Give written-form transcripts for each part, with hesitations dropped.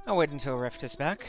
I'll wait until Rift is back.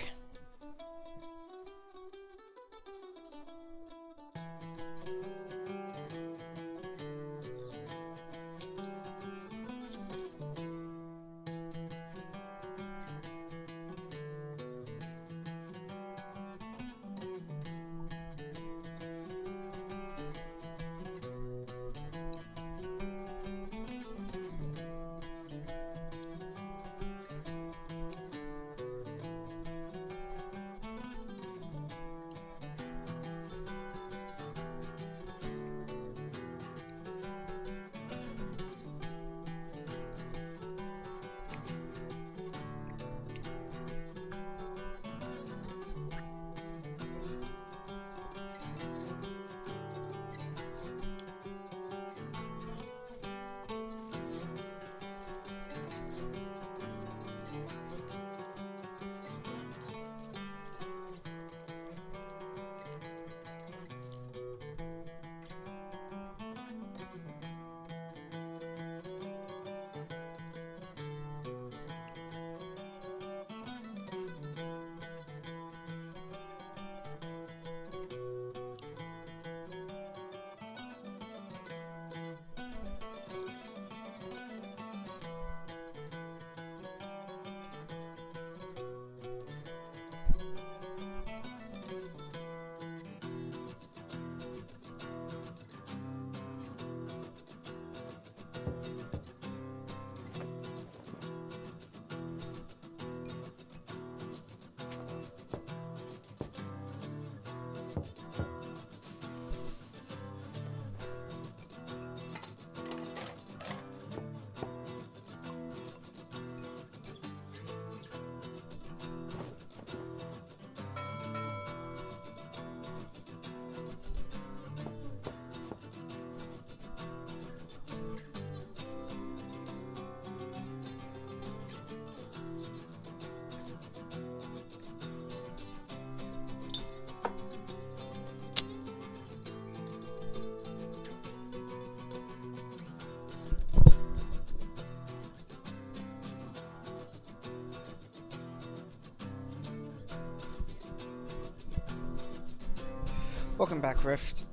Welcome back, Rift.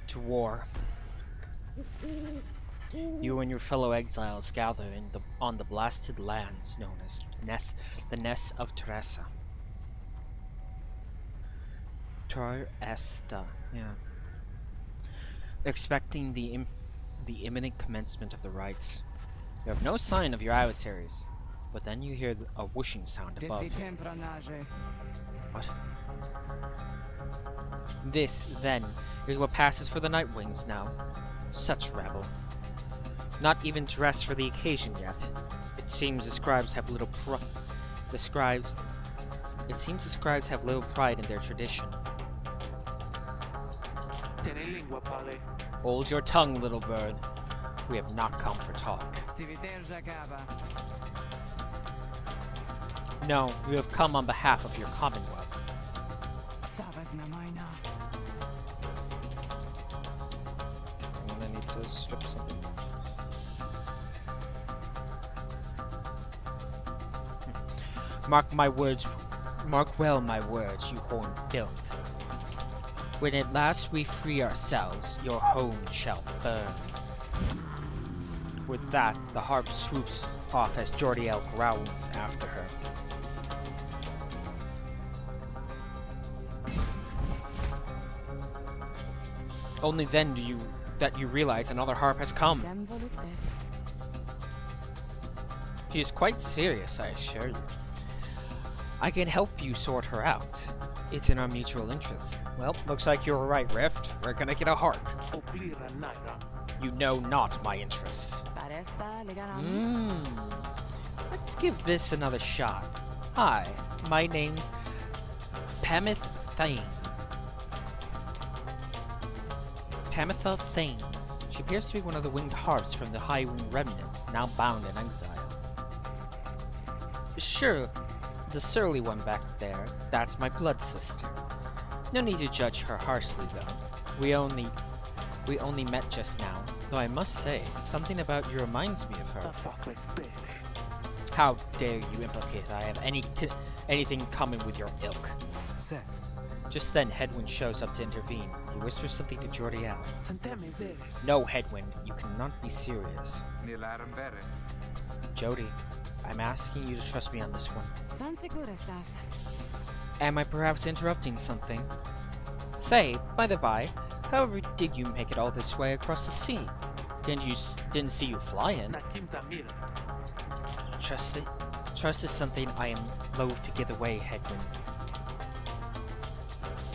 To war. You and your fellow exiles gather on the blasted lands known as the Ness of Teresa. Teresta, yeah. Expecting the imminent commencement of the rites. You have no sign of your adversaries, but then you hear a whooshing sound above. What? This, then, is what passes for the Nightwings now. Such rabble. Not even dressed for the occasion yet. It seems the scribes have little pride in their tradition. Hold your tongue, little bird. We have not come for talk. No, we have come on behalf of your commonwealth. I'm gonna need to strip something. Mark well my words, you horned filth. When at last we free ourselves, your home shall burn. With that, the harp swoops off as Jordiel growls after her. Only then do you realize another harp has come. She is quite serious, I assure you. I can help you sort her out. It's in our mutual interest. Well, looks like you're right, Rift. We're gonna get a harp. You know not my interest. Let's give this another shot. Hi, my name's Pamith Thane. Pamitha Thane. She appears to be one of the winged harps from the High Wing remnants, now bound in exile. Sure, the surly one back there, that's my blood sister. No need to judge her harshly, though. We only met just now, though I must say, something about you reminds me of her. How dare you implicate that I have anything common with your ilk? Seth. Just then, Headwind shows up to intervene. He whispers something to Jordiel. No, Headwind, you cannot be serious. Jody, I'm asking you to trust me on this one. Am I perhaps interrupting something? Say, by the by, however did you make it all this way across the sea? Didn't see you fly in. Trust is something I am loath to give away, Headwind.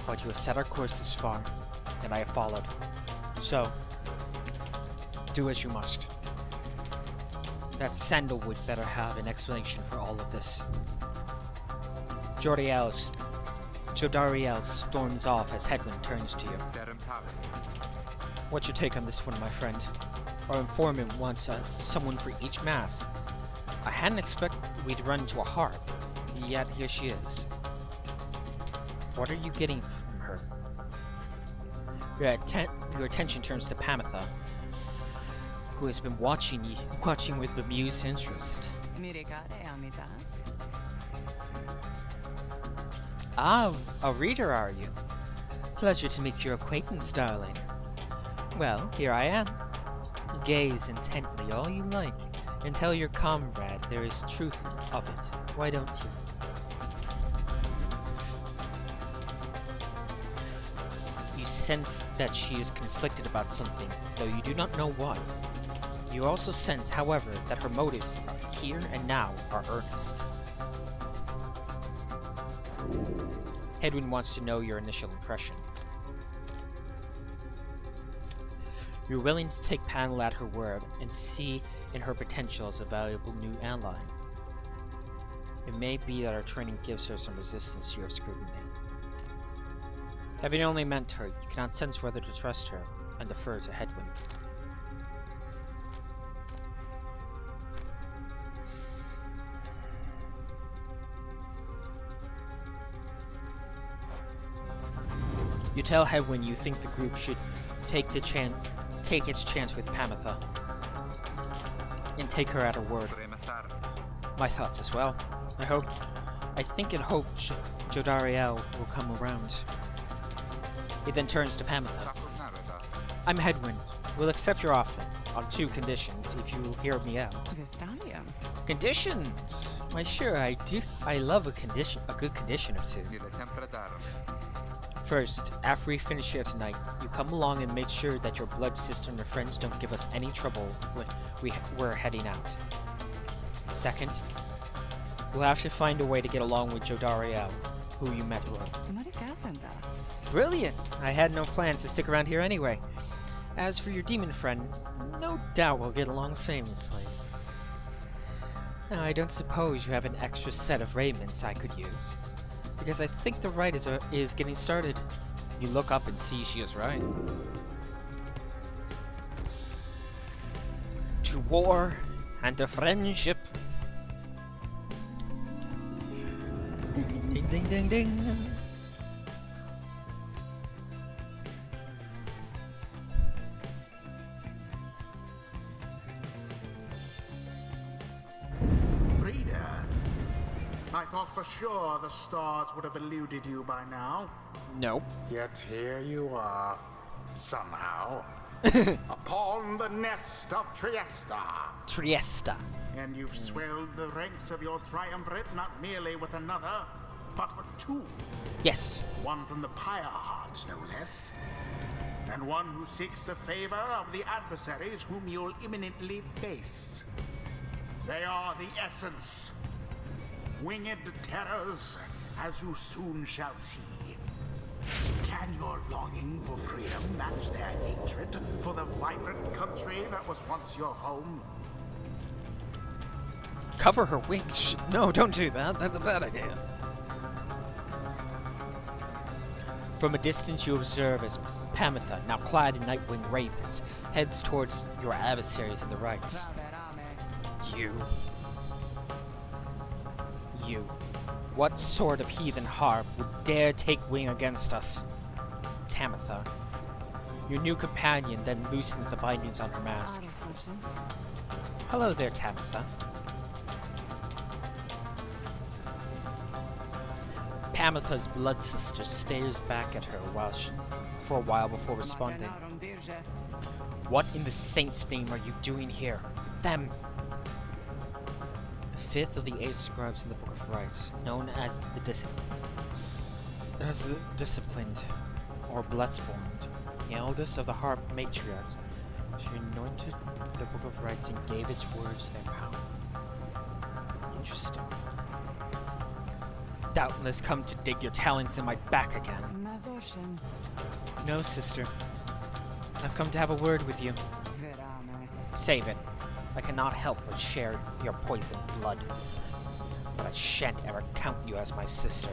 But you have set our course this far, and I have followed. So, do as you must. That Sandalwood better have an explanation for all of this. Jodariel storms off as Headwind turns to you. What's your take on this one, my friend? Our informant wants someone for each mask. I hadn't expected we'd run into a harp, yet here she is. What are you getting from her? Your attention turns to Pamitha, who has been watching with bemused interest. Ah, a reader, are you? Pleasure to make your acquaintance, darling. Well, here I am. Gaze intently all you like, and tell your comrade there is truth of it. Why don't you? You sense that she is conflicted about something, though you do not know what. You also sense, however, that her motives here and now are earnest. Headwind wants to know your initial impression. You're willing to take Panel at her word and see in her potential as a valuable new ally. It may be that our training gives her some resistance to your scrutiny. Having only met her, you cannot sense whether to trust her and defer to Headwind. You tell Headwind you think the group should take its chance with Pamitha and take her at her word. My thoughts as well. I think and hope Jodariel will come around. He then turns to Pamitha. I'm Headwind. We'll accept your offer on 2 conditions if you hear me out. Conditions? Why sure, I do. I love a good condition or 2. First, after we finish here tonight, you come along and make sure that your blood sister and her friends don't give us any trouble when we're heading out. Second, we'll have to find a way to get along with Jodariel, who you met earlier. Brilliant! I had no plans to stick around here anyway. As for your demon friend, no doubt we'll get along famously. Now, I don't suppose you have an extra set of raiments I could use, because I think the rite is getting started. You look up and see she is right. To war and to friendship. Ding ding ding ding. I thought for sure the stars would have eluded you by now. Nope. Yet here you are, somehow, upon the nest of Trieste. Trieste. And you've swelled the ranks of your triumvirate not merely with another, but with 2. Yes. One from the pyre heart, no less. And one who seeks the favor of the adversaries whom you'll imminently face. They are the essence. Winged terrors, as you soon shall see. Can your longing for freedom match their hatred for the vibrant country that was once your home? Cover her wings. No, don't do that. That's a bad idea. From a distance, you observe as Pamitha, now clad in Nightwing ravens, heads towards your adversaries in the right. You. What sort of heathen harp would dare take wing against us? Tamitha. Your new companion then loosens the bindings on her mask. Hello there, Tamitha. Pamitha's blood sister stares back at her for a while before responding. What in the saint's name are you doing here? Them! A fifth of the 8 scribes in the Book of Rites, known as the Disciplined, or Blessborn, the eldest of the Harp Matriarchs, she anointed the Book of Rites and gave its words their power. Interesting. Doubtless come to dig your talons in my back again. No, sister. I've come to have a word with you. Save it. I cannot help but share your poisoned blood. But I shan't ever count you as my sister.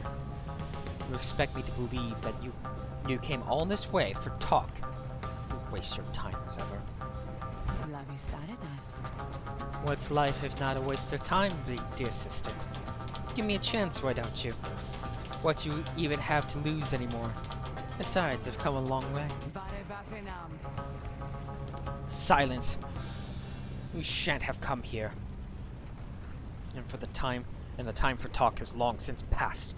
You expect me to believe that you came all this way for talk. You waste your time as ever. What's life if not a waste of time, dear sister? Give me a chance, why don't you? What do you even have to lose anymore? Besides, I've come a long way. Silence! You shan't have come here. And the time for talk has long since passed.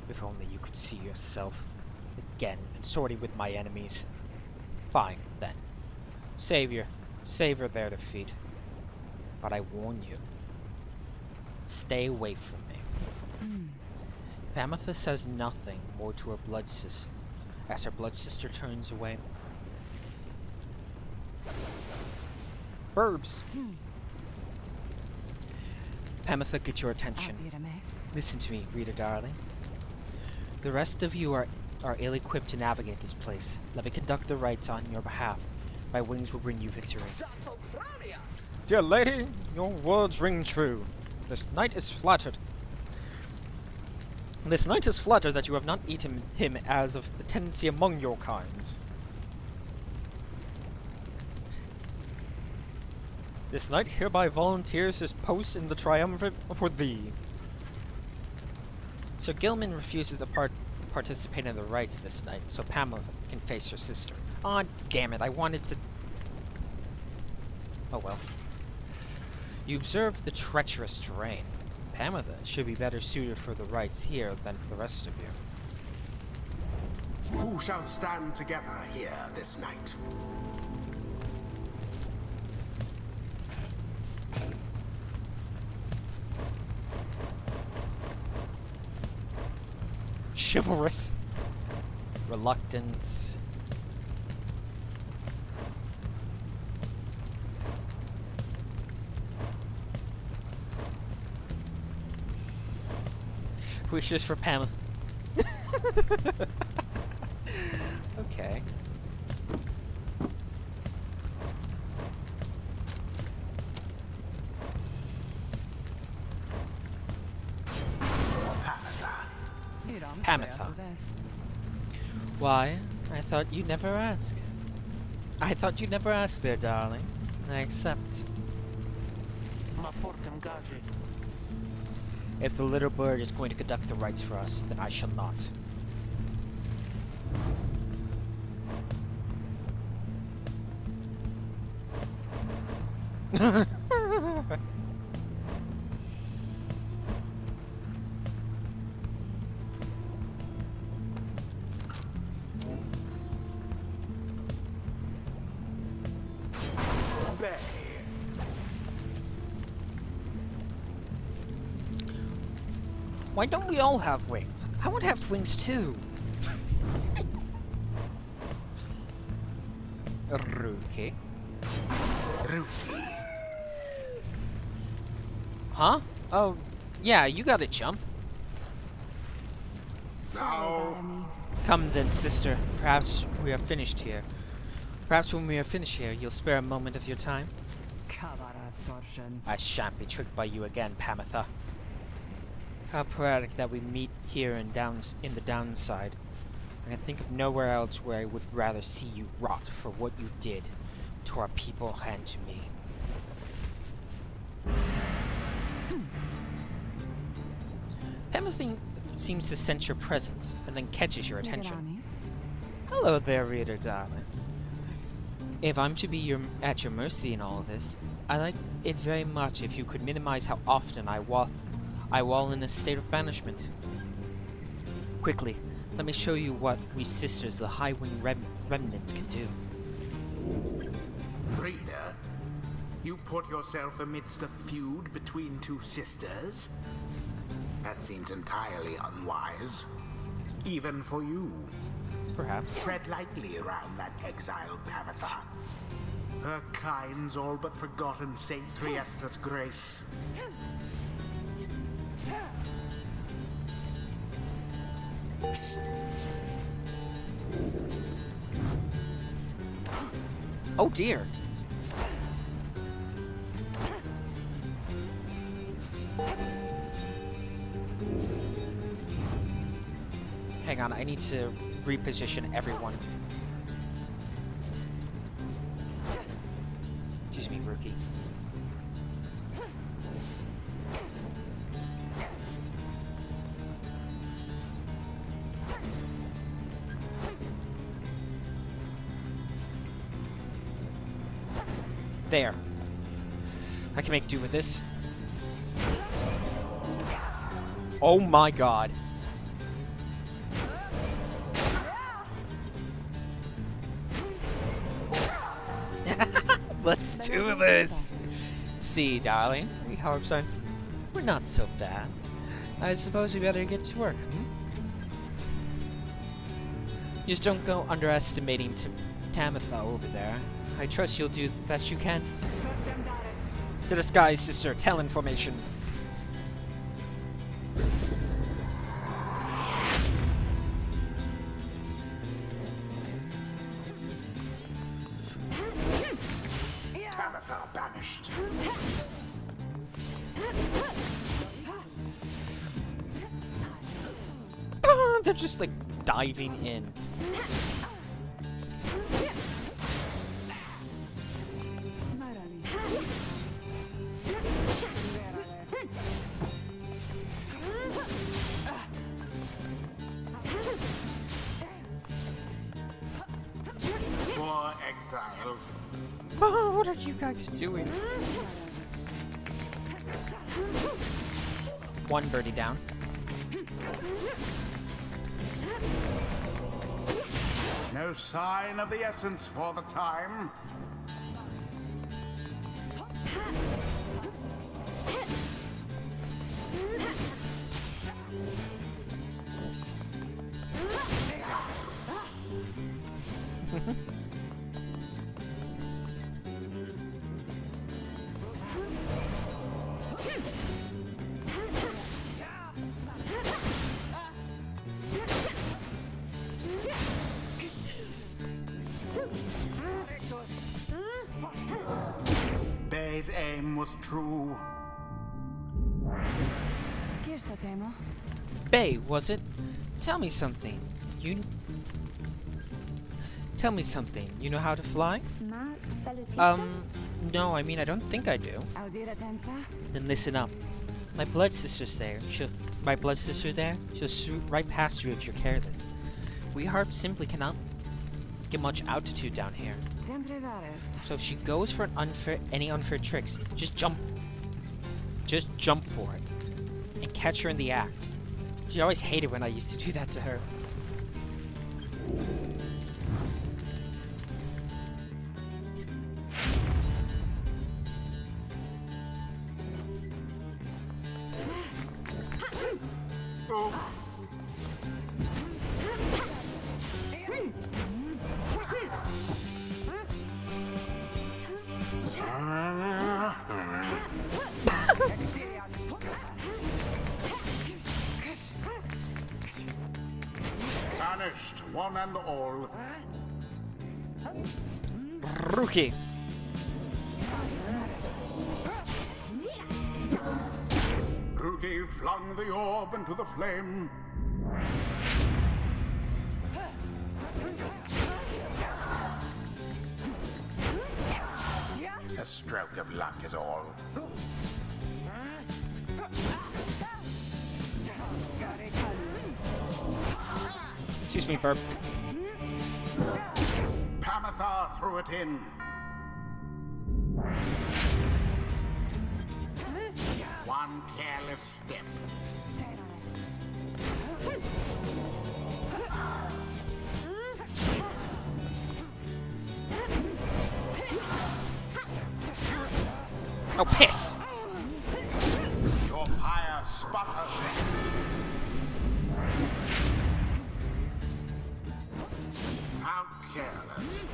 If only you could see yourself again consorting with my enemies. Fine, then. Savor their defeat. But I warn you, stay away from me. Pamitha says nothing more to her blood sister as her blood sister turns away. Burbs! Pamitha, get your attention. Listen to me, reader darling. The rest of you are ill-equipped to navigate this place. Let me conduct the rites on your behalf. My wings will bring you victory. Dear lady, your words ring true. This knight is flattered. That you have not eaten him as of the tendency among your kind. This knight hereby volunteers his post in the triumvirate for thee. So Gilman refuses to participate in the rites this night, so Pamela can face her sister. Aw, damn it, I wanted to... Oh well. You observe the treacherous terrain. Pamela should be better suited for the rites here than for the rest of you. Who shall stand together here this night? Chivalrous. Reluctant. Wishes for Pamela. Okay. Pamitha. Why? I thought you'd never ask. I thought you'd never ask there, darling. I accept. If the little bird is going to conduct the rites for us, then I shall not. Why don't we all have wings? I want to have wings too. Ruki. Huh? Oh, yeah, you gotta jump. Now. Come then, sister. Perhaps we are finished here. Perhaps when we are finished here, you'll spare a moment of your time? I shan't be tricked by you again, Pamitha. How poetic that we meet here in the downside, I can think of nowhere else where I would rather see you rot for what you did to our people and to me. Everything seems to sense your presence and then catches your attention. Hello there, reader darling. If I'm to be at your mercy in all of this, I'd like it very much if you could minimize how often I wall in a state of banishment. Quickly, let me show you what we sisters, the High Wing remnants, can do. Reader, you put yourself amidst a feud between two sisters? That seems entirely unwise. Even for you. Perhaps. Tread lightly around that exiled Pamitha. Her kind's all but forgotten Saint Triesta's grace. Oh dear. Hang on, I need to reposition everyone. Excuse me, rookie. There. I can make do with this. Oh my god. Let's do this! See, darling, we harps aren't... we're not so bad. I suppose we better get to work, Just don't go underestimating Tamitha over there. I trust you'll do the best you can. To the skies, sister. Tell information. Tamitha banished. They're just like diving in. Poor exile. Oh, what are you guys doing? One birdie down. No sign of the essence for the time. Bay's aim was true. Bay, was it? Tell me something. Tell me something. You know how to fly? No, I mean, I don't think I do. Then listen up. My blood sister's there. She'll shoot right past you if you're careless. We harps simply cannot get much altitude down here. So if she goes for any unfair tricks, just jump. Just jump for it. And catch her in the act. She always hated when I used to do that to her. Banished, one and all. Rookie. Rugi flung the orb into the flame. stroke of luck is all. Excuse me, Burp. Pamatha threw it in. One careless step. Oh, piss! Your pyre sputters. How careless.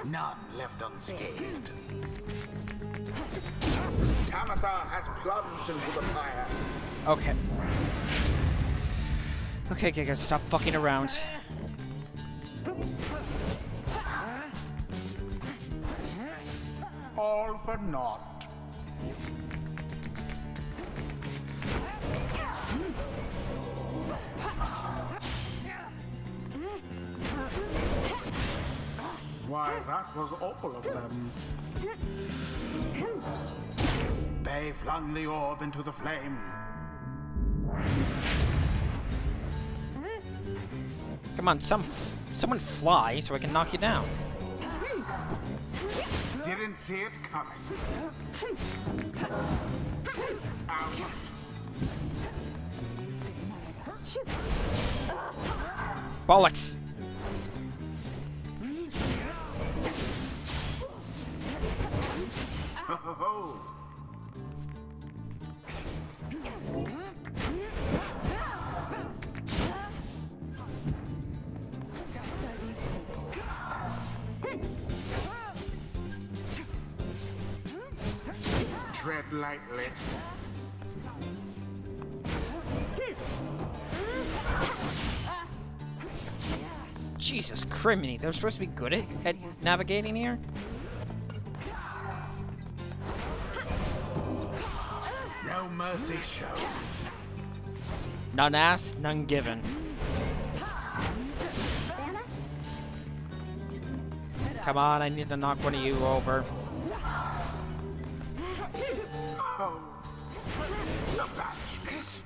None left unscathed. Tamatha has plunged into the pyre. Okay. Okay, Giga, stop fucking around. All for naught. Why, that was all of them. They flung the orb into the flame. Come on, someone fly so I can knock you down. Didn't see it coming. Out. Bollocks! Ho ho ho! Tread lightly. Jesus criminy, they're supposed to be good at navigating here? No mercy shown. None asked, none given. Come on, I need to knock one of you over. Oh, the banishment.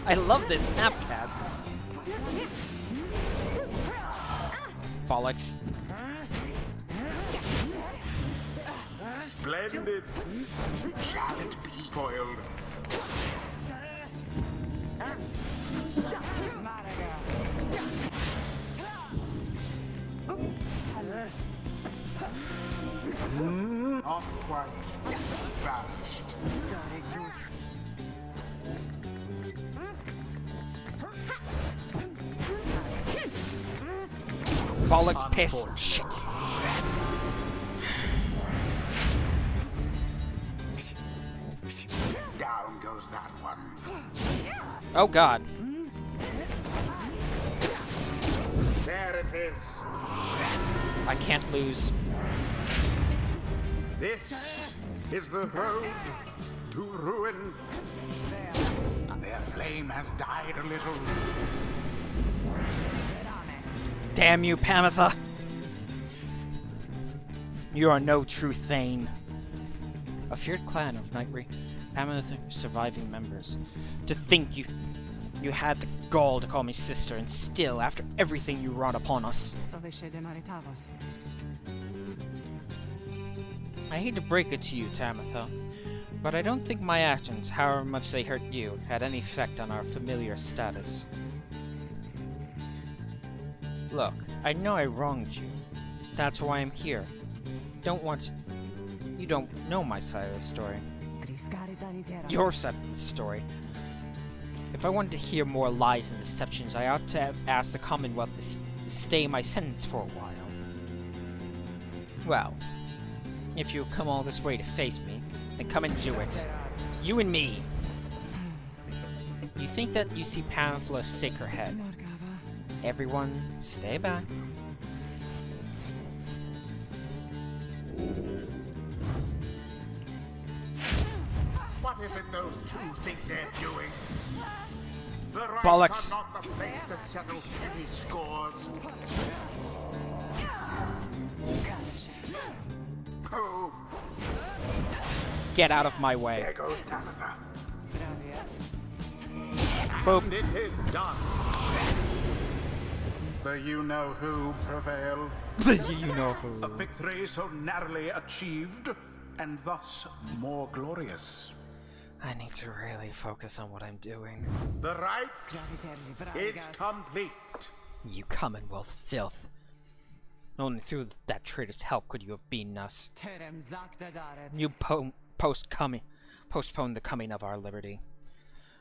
I love this snapcast. Bollocks. Splendid. Shall it be foiled? Not quite vanished. Bollocks, piss, shit. Down goes that one. Oh god. There it is. I can't lose. This is the road to ruin. Their flame has died a little. Damn you, Pamatha! You are no true Thane. A feared clan of Nightry, Pamatha surviving members. To think you had the gall to call me sister, and still, after everything you wrought upon us. I hate to break it to you, Tamatha, but I don't think my actions, however much they hurt you, had any effect on our familiar status. Look, I know I wronged you. That's why I'm here. You don't know my side of the story. Your side of the story. If I wanted to hear more lies and deceptions, I ought to have asked the Commonwealth to stay my sentence for a while. Well, if you come all this way to face me, then come and do it. You and me. You think that you see Pamphilus shake her head. Everyone, stay back. What is it those two think they're doing? The rites Bollocks. are not the place to settle petty scores. Oh, Get out of my way. there goes Tabitha. Boop. And it is done. The you-know-who prevailed. You know A who. victory so narrowly achieved, and thus more glorious. I need to really focus on what I'm doing. The rite is complete. You Commonwealth filth. Only through that traitor's help could you have beaten us. You postpone the coming of our liberty.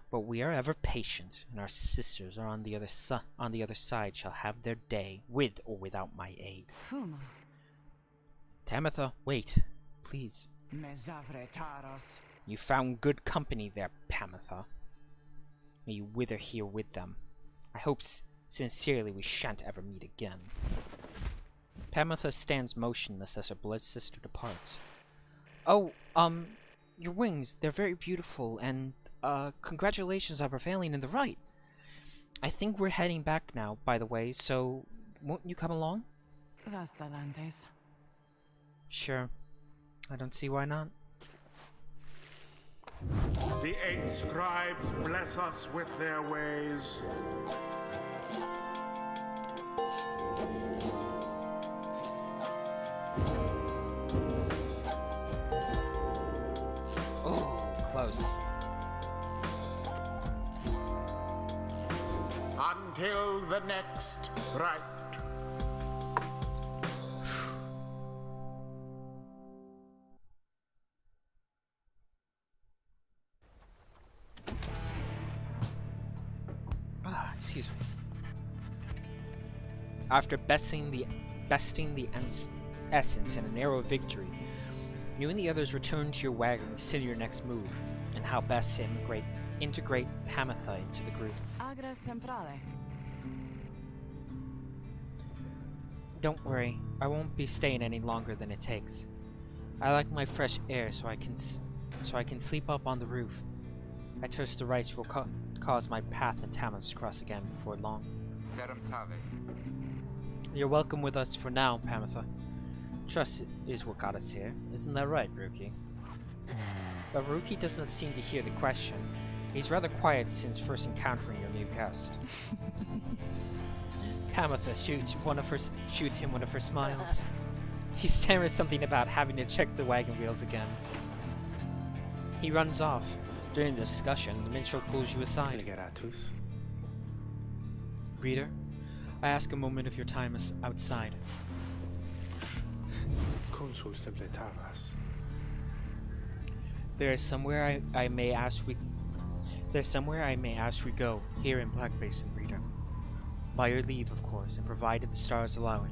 But we are ever patient, and our sisters are on the other side shall have their day, with or without my aid. Tamitha, wait, please. You found good company there, Pamitha. May you wither here with them. I hope sincerely we shan't ever meet again. Pamitha stands motionless as her blood sister departs. Oh, your wings, they're very beautiful, and, congratulations on prevailing in the right. I think we're heading back now, by the way, so won't you come along? Sure. I don't see why not. The 8 scribes bless us with their ways. Oh, close. Until the next rite. Excuse me. After besting the essence in a narrow victory, you and the others return to your wagon to consider your next move, and how best to integrate Pamitha into the group. Don't worry, I won't be staying any longer than it takes. I like my fresh air, so I can sleep up on the roof. I trust the rites will cause my path and Tamas to cross again before long. You're welcome with us for now, Pamitha. Trust is what got us here. Isn't that right, Rookie? But Rookie doesn't seem to hear the question. He's rather quiet since first encountering your new guest. Pamitha shoots him one of her smiles. He stammers something about having to check the wagon wheels again. He runs off. During the discussion, the minstrel pulls you aside. Reader, I ask a moment of your time outside. There's somewhere I may ask we go, here in Black Basin, Reader. By your leave, of course, and provided the stars allow it.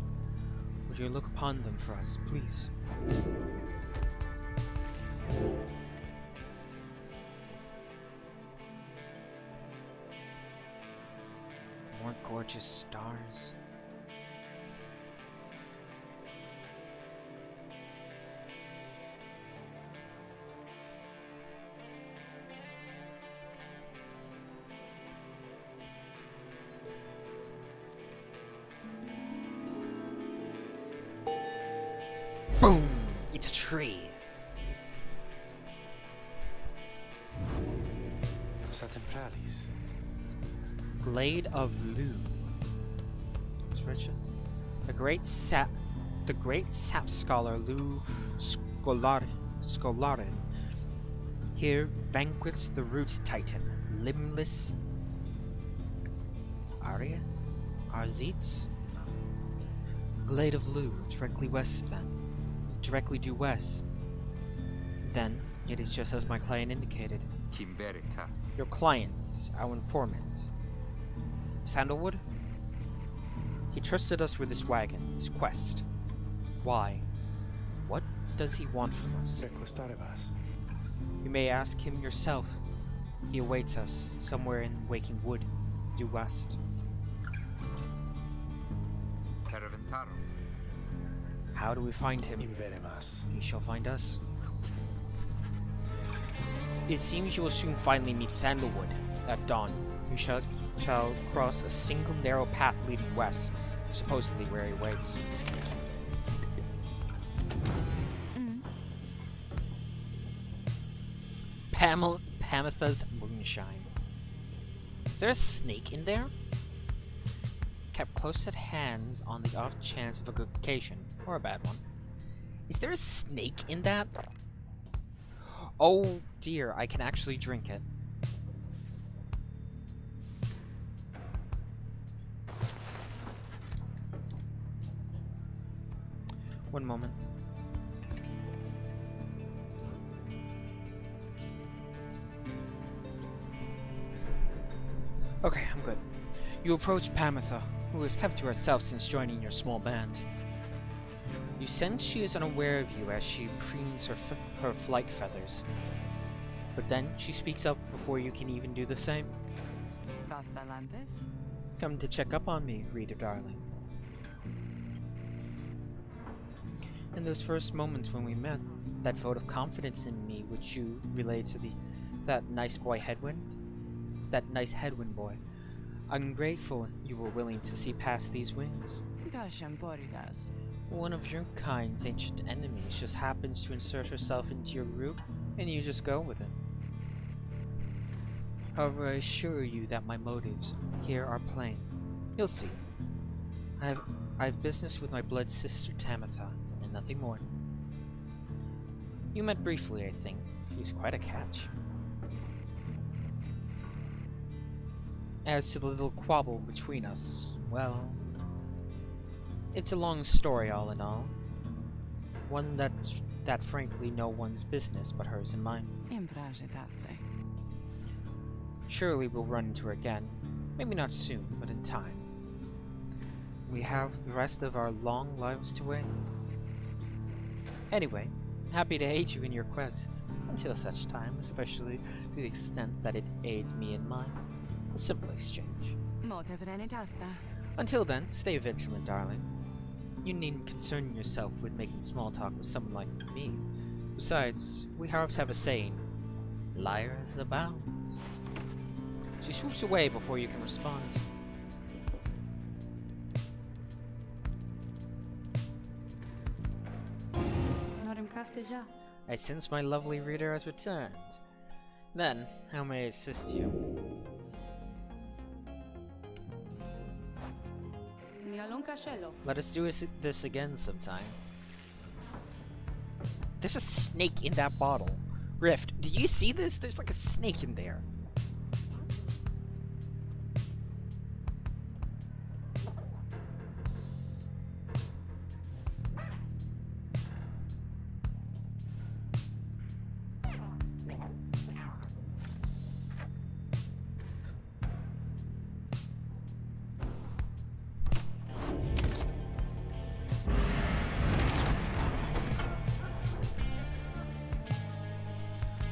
Would you look upon them for us, please? More gorgeous stars. Boom! It's a tree. Blade of Lu. What's Richard? The great sap scholar Lu Skolarin here vanquished the root titan, limbless Arzitz. Blade of Lu, directly due west. Then it is just as my client indicated. Your client, our informant. Sandalwood? He trusted us with this wagon, this quest. Why? What does he want from us? You may ask him yourself. He awaits us, somewhere in Waking Wood, due west. How do we find him? He shall find us. It seems you will soon finally meet Sandalwood. At dawn, you shall cross a single narrow path leading west, supposedly where he waits. Pamitha's moonshine. Is there a snake in there? Kept close at hand on the off chance of a good occasion, or a bad one. Is there a snake in that? Oh dear, I can actually drink it. One moment. Okay, I'm good. You approach Pamitha, who has kept to herself since joining your small band. You sense she is unaware of you as she preens her flight feathers. But then she speaks up before you can even do the same. Come to check up on me, reader darling. In those first moments when we met, that vote of confidence in me which you relayed to that nice boy Headwind? That nice Headwind boy. I'm grateful you were willing to see past these wings. One of your kind's ancient enemies just happens to insert herself into your group, and you just go with it. However, I assure you that my motives here are plain. You'll see. I've business with my blood sister Tamitha, and nothing more. You met briefly, I think. She's quite a catch. As to the little quabble between us, well, it's a long story all in all. One that frankly no one's business but hers and mine. Surely we'll run into her again. Maybe not soon, but in time. We have the rest of our long lives to wait. Anyway, happy to aid you in your quest. Until such time, especially to the extent that it aids me in mine. A simple exchange. Until then, stay vigilant, darling. You needn't concern yourself with making small talk with someone like me. Besides, we harps have a saying, liars abound. She swoops away before you can respond. I sense my lovely reader has returned. Then, how may I assist you? Let us do this again sometime. There's a snake in that bottle. Rift, did you see this? There's like a snake in there.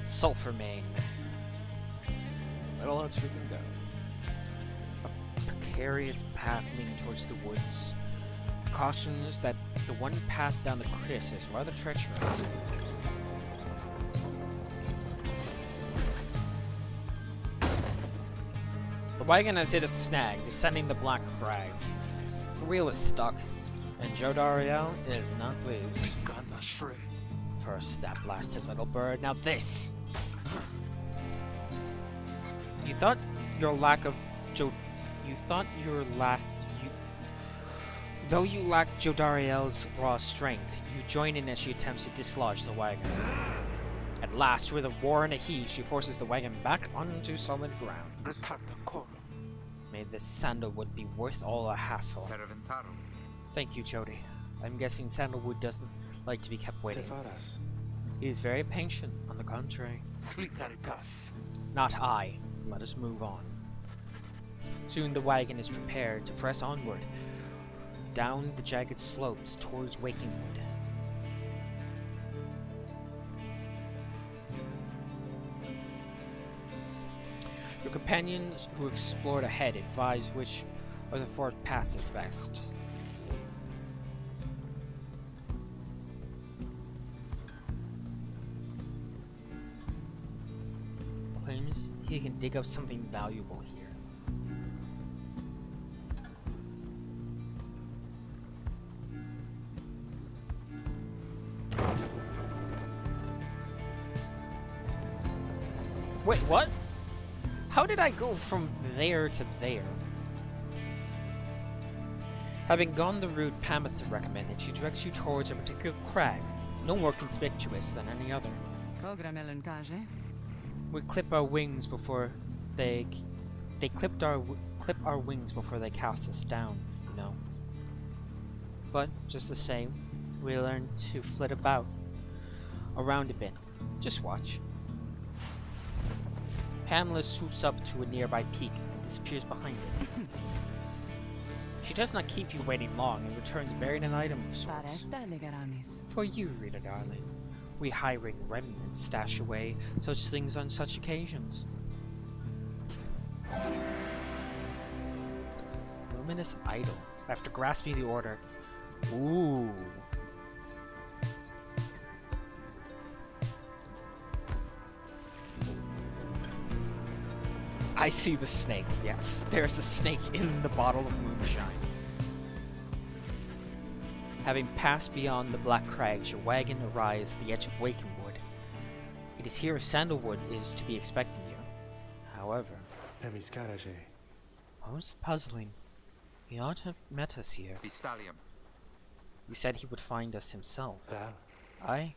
Sulphur Main. Little else we can go. A precarious path leading towards the woods. Cautions that the one path down the cliffs is rather treacherous. The wagon has hit a snag, descending the black crags. The wheel is stuck, and Joe Dariel is not pleased. First that blasted little bird, now this! You thought your lack of Though you lack Jodariel's raw strength, you join in as she attempts to dislodge the wagon. At last, with a roar and a heave, she forces the wagon back onto solid ground. May this sandalwood be worth all the hassle. Thank you, Jody. I'm guessing sandalwood doesn't like to be kept waiting. He is very patient, on the contrary. Not I. Let us move on. Soon the wagon is prepared to press onward, down the jagged slopes towards Wakingwood. Your companions who explored ahead advise which of the four paths is best. is, he can dig up something valuable here. Wait, what? How did I go from there to there? Having gone the route Pamitha recommended, she directs you towards a particular crag, no more conspicuous than any other. We clip our wings before they clip our wings before they cast us down, you know. But just the same, we learn to flit around a bit. Just watch. Pamela swoops up to a nearby peak and disappears behind it. She does not keep you waiting long and returns bearing an item of sorts. For you, reader darling. We high-ring remnants stash away such things on such occasions. Luminous idol. After grasping the order. Ooh. I see the snake, yes. There's a snake in the bottle of moonshine. Having passed beyond the Black Crags, your wagon arrives at the edge of Wakenwood. It is here Sandalwood is to be expecting you. However... Most puzzling. He ought to have met us here. Vistalium. He said he would find us himself. Aye.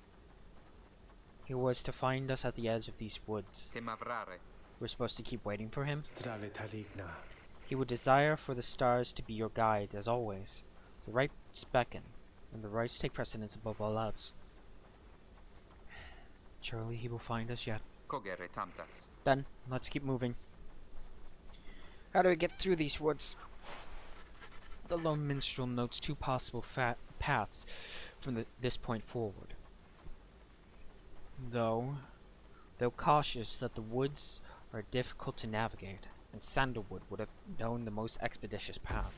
He was to find us at the edge of these woods. We're supposed to keep waiting for him? He would desire for the stars to be your guide, as always. The rights beckon, and the rights take precedence above all else. Surely he will find us yet. Then, let's keep moving. How do we get through these woods? The lone minstrel notes two possible paths from this point forward. Though cautious that the woods are difficult to navigate, and Sandalwood would have known the most expeditious path.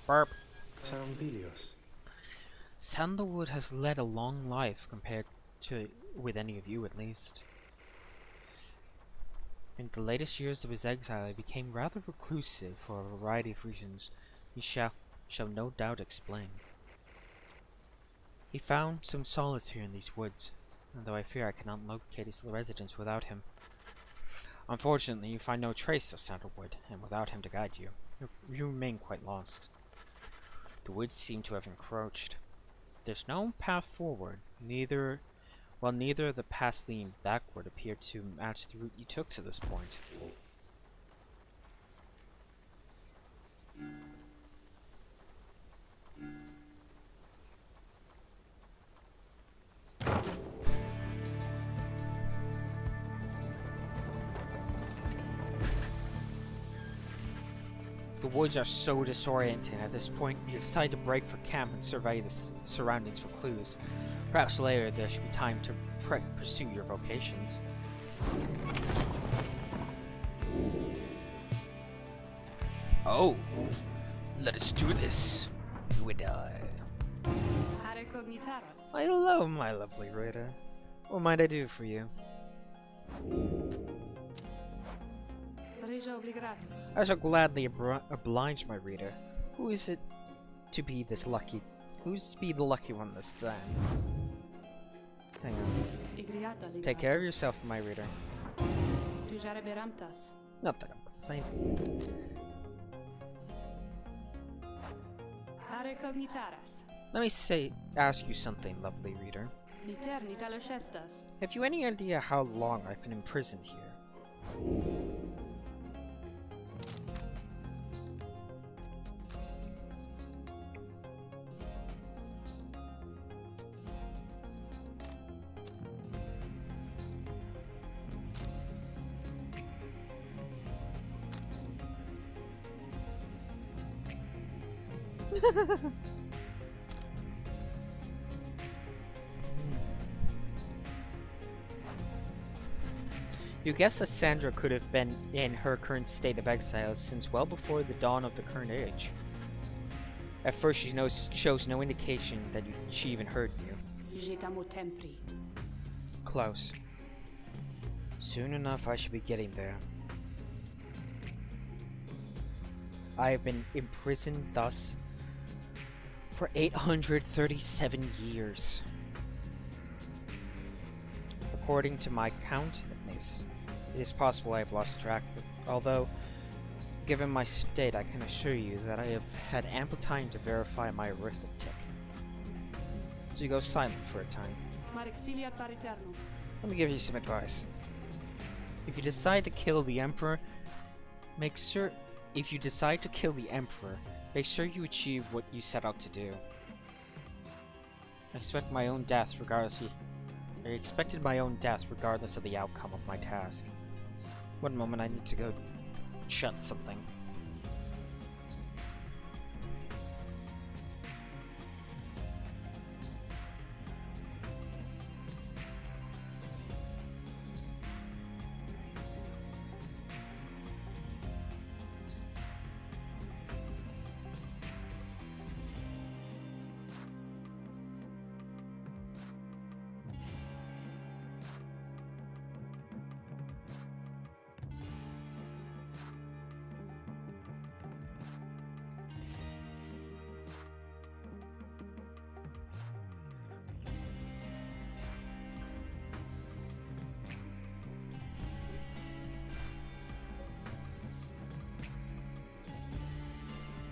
Burp. Sandalwood has led a long life compared to with any of you, at least. In the latest years of his exile, he became rather reclusive for a variety of reasons he shall no doubt explain. He found some solace here in these woods, and though I fear I cannot locate his residence without him. Unfortunately, you find no trace of Sandalwood, and without him to guide you, you remain quite lost. The woods seem to have encroached. There's no path forward, neither the paths leading backward appear to match the route you took to this point. The woods are so disorienting at this point, you decide to break for camp and survey the surroundings for clues. Perhaps later there should be time to pursue your vocations. Oh, let us do this, you and I. Hello, my lovely Rita. What might I do for you? I shall gladly oblige my reader. Who is it to be this lucky? Who's to be the lucky one this time? Hang on. Take care of yourself, my reader. Not that I'm complaining. Let me ask you something, lovely reader. Have you any idea how long I've been imprisoned here? You guess that Sandra could have been in her current state of exile since well before the dawn of the current age. At first she shows no indication that she even heard you. Close. Soon enough I should be getting there. I have been imprisoned thus for 837 years. According to my count, at least, it is possible I have lost track, although, given my state, I can assure you that I have had ample time to verify my arithmetic. So you go silent for a time. Let me give you some advice. If you decide to kill the Emperor, make sure you achieve what you set out to do. I expected my own death regardless of the outcome of my task. One moment, I need to go shut something.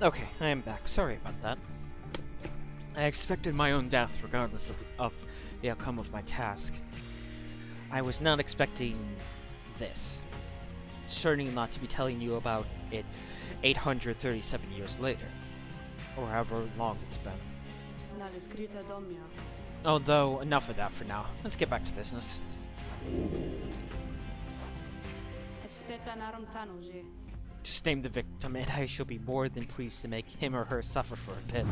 Okay, I am back. Sorry about that. I expected my own death regardless of the outcome of my task. I was not expecting this. Certainly not to be telling you about it 837 years later. Or however long it's been. Although, enough of that for now. Let's get back to business. Just name the victim, and I shall be more than pleased to make him or her suffer for a bit.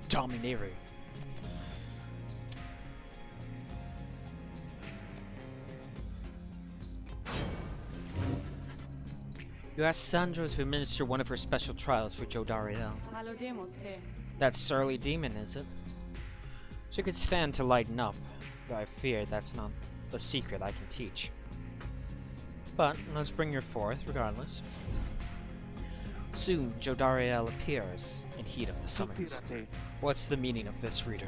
Domineering. You asked Sandra to administer one of her special trials for Jodariel. That surly demon, is it? She could stand to lighten up, though I fear that's not a secret I can teach. But let's bring her forth, regardless. Soon, Jodariel appears in heat of the summons. What's the meaning of this, reader?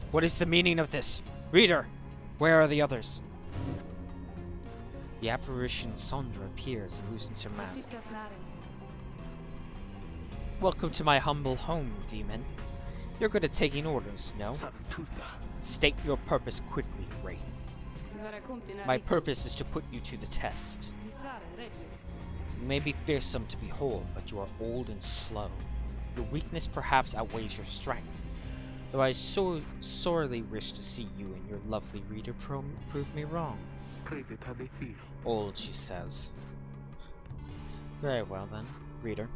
What is the meaning of this? Reader, where are the others? The apparition Sandra appears and loosens her mask. Welcome to my humble home, demon. You're good at taking orders, no? State your purpose quickly, Ray. My purpose is to put you to the test. You may be fearsome to behold, but you are old and slow. Your weakness perhaps outweighs your strength. Though I sorely wish to see you and your lovely reader prove me wrong. Old, she says. Very well then, reader.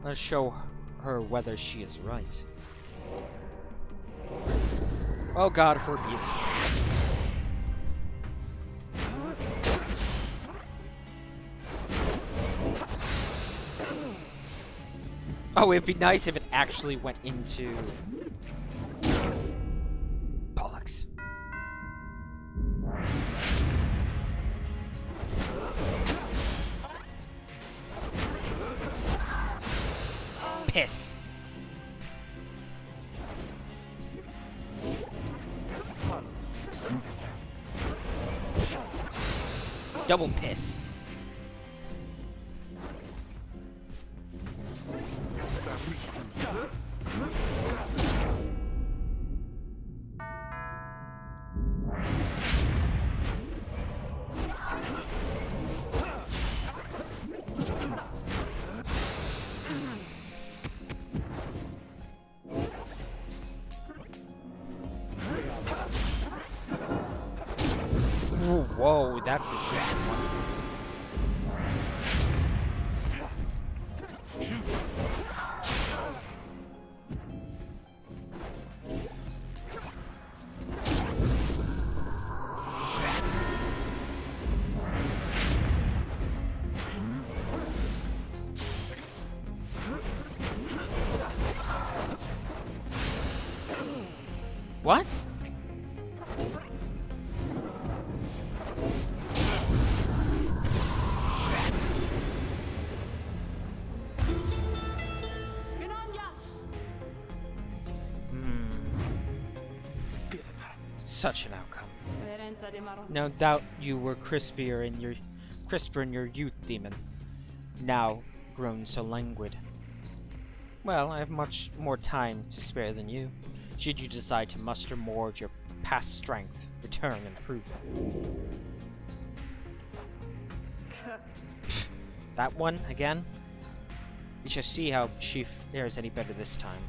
Let's show her whether she is right. Oh god, herpes. Oh, it'd be nice if it actually went into... bollocks. Piss. Double piss. Whoa, that's a different one. What? Such an outcome. No doubt you were crisper in your youth, demon. Now grown so languid. Well, I have much more time to spare than you. Should you decide to muster more of your past strength, return and prove it. That one again? We shall see how she fares any better this time.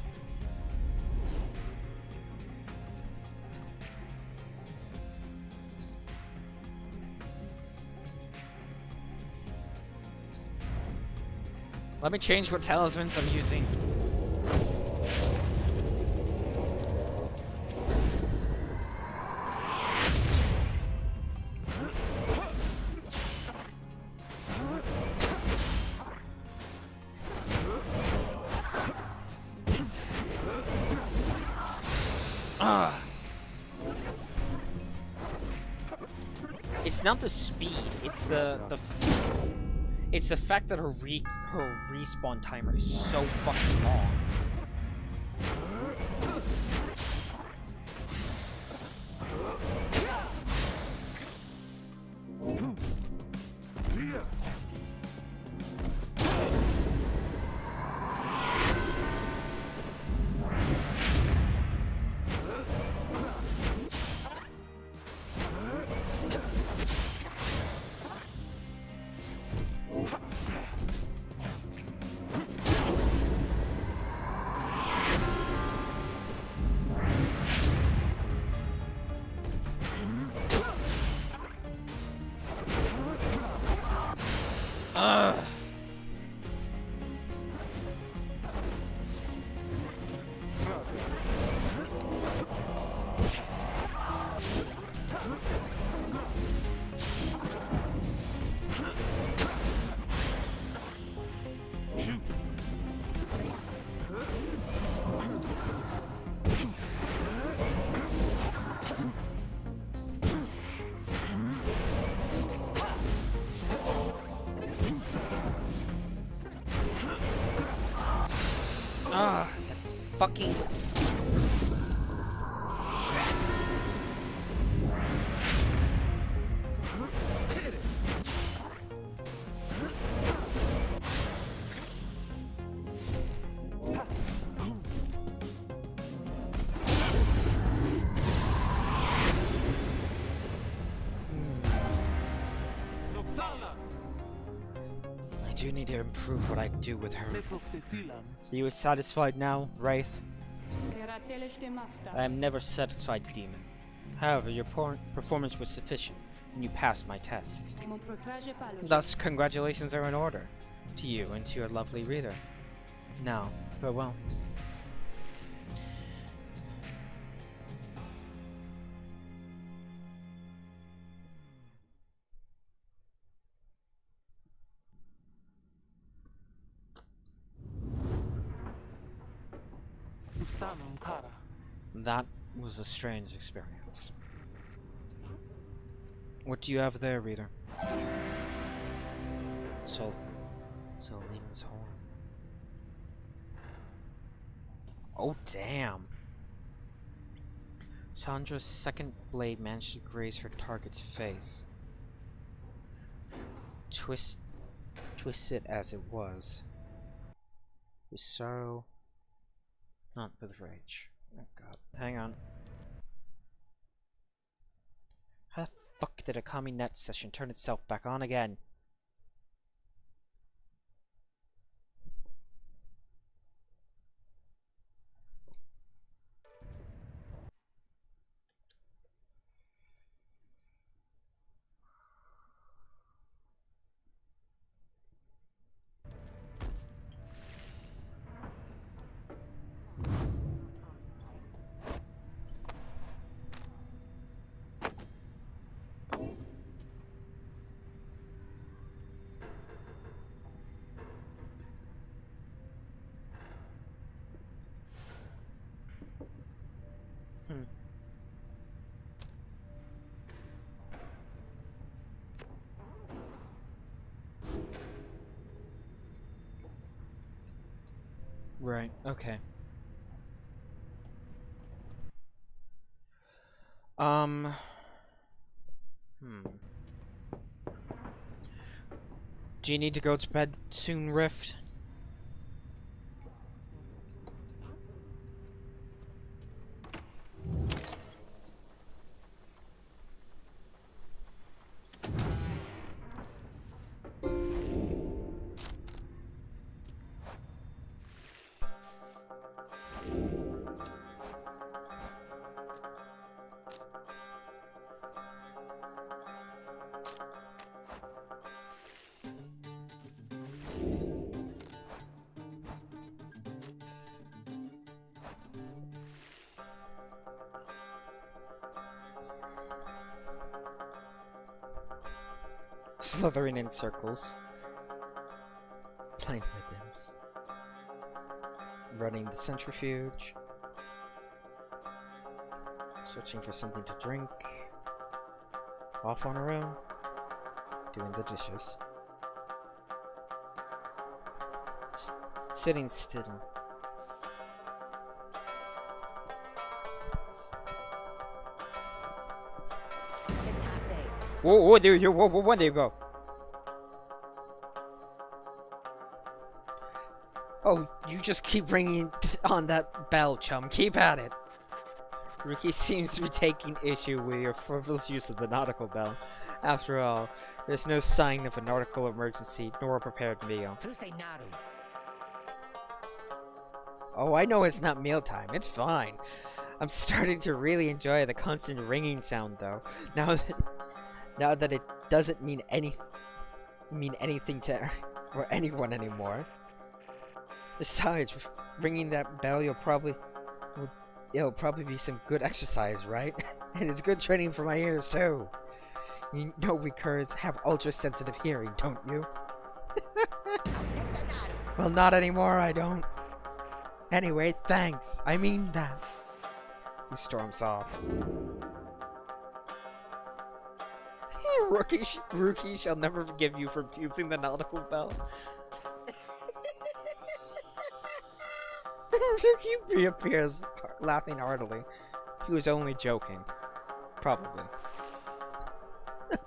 Let me change what talismans I'm using. It's not the speed, it's it's the fact that her respawn timer is so fucking long. That fucking... I do need to improve what I do with her. Are you satisfied now, Wraith? I am never satisfied, demon. However, your performance was sufficient. and you passed my test. Thus, congratulations are in order to you and to your lovely reader. Now, farewell. That was a strange experience. What do you have there, reader? Solene's horn. Oh, damn. Chandra's second blade managed to graze her target's face. Twist it as it was. With sorrow, not with rage. Oh god. Hang on. How the fuck did a CommuNet session turn itself back on again? Right, okay. Do you need to go to bed soon, Rift? Slithering in circles. Playing rhythms. Running the centrifuge. Searching for something to drink. Off on her own. Doing the dishes. Sitting still. Whoa, there you go. Whoa, there you go. Oh, you just keep ringing on that bell, chum. Keep at it. Ricky seems to be taking issue with your frivolous use of the nautical bell. After all, there's no sign of a nautical emergency, nor a prepared meal. Oh, I know it's not mealtime. It's fine. I'm starting to really enjoy the constant ringing sound, though. Now that it doesn't mean anything to or anyone anymore. Besides, ringing that bell, it'll probably be some good exercise, right? And it's good training for my ears too. You know we curs have ultra-sensitive hearing, don't you? Well, not anymore, I don't. Anyway, thanks. I mean that. He storms off. Rookie shall never forgive you for using the nautical bell. Rookie reappears, laughing heartily. He was only joking. Probably. I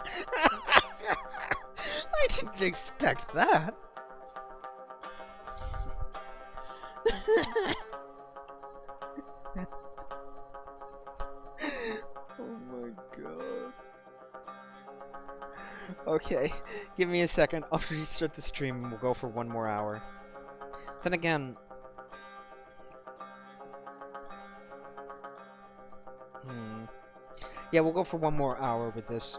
didn't expect that. Oh my god. Okay, give me a second. I'll restart the stream and we'll go for one more hour. Then again... Yeah, we'll go for one more hour with this.